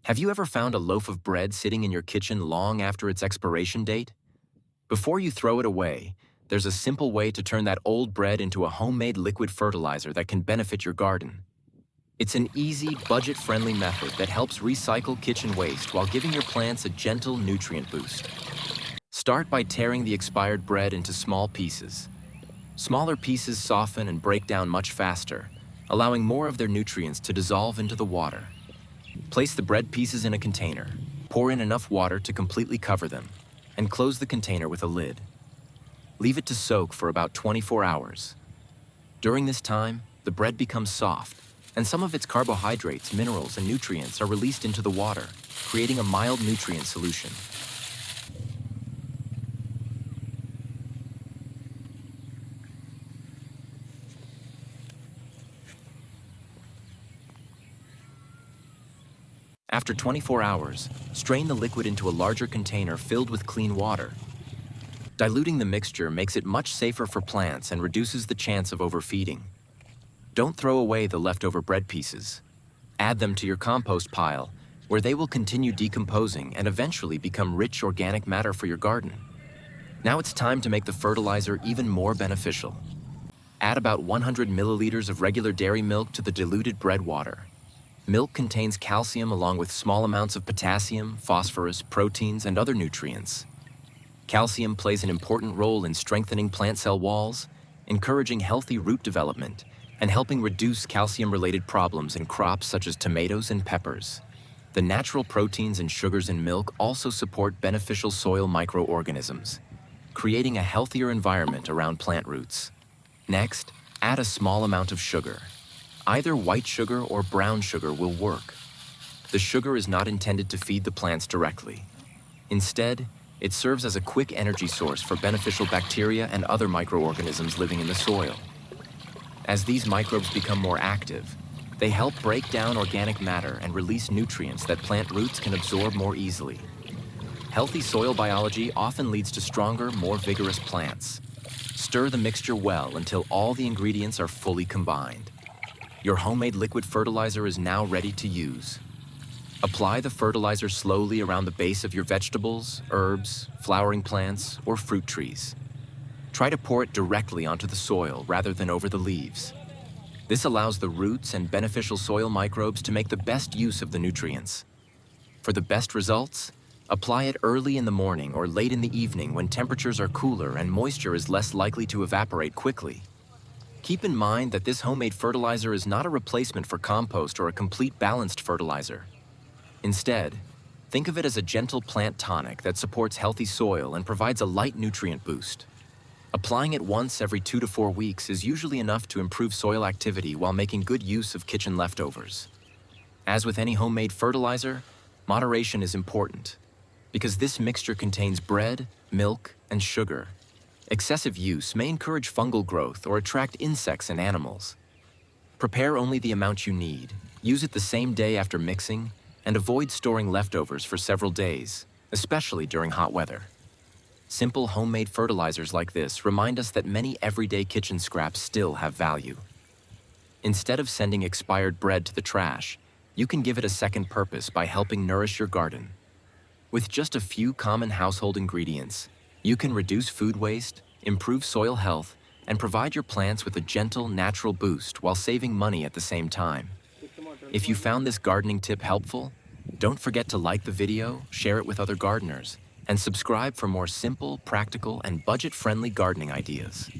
Have you ever found a loaf of bread sitting in your kitchen long after its expiration date? Before you throw it away, there's a simple way to turn that old bread into a homemade liquid fertilizer that can benefit your garden. It's an easy, budget-friendly method that helps recycle kitchen waste while giving your plants a gentle nutrient boost. Start by tearing the expired bread into small pieces. Smaller pieces soften and break down much faster, allowing more of their nutrients to dissolve into the water. Place the bread pieces in a container, pour in enough water to completely cover them, and close the container with a lid. Leave it to soak for about 24 hours. During this time, the bread becomes soft, and some of its carbohydrates, minerals, and nutrients are released into the water, creating a mild nutrient solution. After 24 hours, strain the liquid into a larger container filled with clean water. Diluting the mixture makes it much safer for plants and reduces the chance of overfeeding. Don't throw away the leftover bread pieces. Add them to your compost pile, where they will continue decomposing and eventually become rich organic matter for your garden. Now it's time to make the fertilizer even more beneficial. Add about 100 milliliters of regular dairy milk to the diluted bread water. Milk contains calcium along with small amounts of potassium, phosphorus, proteins, and other nutrients. Calcium plays an important role in strengthening plant cell walls, encouraging healthy root development, and helping reduce calcium-related problems in crops such as tomatoes and peppers. The natural proteins and sugars in milk also support beneficial soil microorganisms, creating a healthier environment around plant roots. Next, add a small amount of sugar. Either white sugar or brown sugar will work. The sugar is not intended to feed the plants directly. Instead, it serves as a quick energy source for beneficial bacteria and other microorganisms living in the soil. As these microbes become more active, they help break down organic matter and release nutrients that plant roots can absorb more easily. Healthy soil biology often leads to stronger, more vigorous plants. Stir the mixture well until all the ingredients are fully combined. Your homemade liquid fertilizer is now ready to use. Apply the fertilizer slowly around the base of your vegetables, herbs, flowering plants, or fruit trees. Try to pour it directly onto the soil rather than over the leaves. This allows the roots and beneficial soil microbes to make the best use of the nutrients. For the best results, apply it early in the morning or late in the evening when temperatures are cooler and moisture is less likely to evaporate quickly. Keep in mind that this homemade fertilizer is not a replacement for compost or a complete balanced fertilizer. Instead, think of it as a gentle plant tonic that supports healthy soil and provides a light nutrient boost. Applying it once every 2 to 4 weeks is usually enough to improve soil activity while making good use of kitchen leftovers. As with any homemade fertilizer, moderation is important, because this mixture contains bread, milk, and sugar. Excessive use may encourage fungal growth or attract insects and animals. Prepare only the amount you need, use it the same day after mixing, and avoid storing leftovers for several days, especially during hot weather. Simple homemade fertilizers like this remind us that many everyday kitchen scraps still have value. Instead of sending expired bread to the trash, you can give it a second purpose by helping nourish your garden. With just a few common household ingredients, you can reduce food waste, improve soil health, and provide your plants with a gentle, natural boost while saving money at the same time. If you found this gardening tip helpful, don't forget to like the video, share it with other gardeners, and subscribe for more simple, practical, and budget-friendly gardening ideas.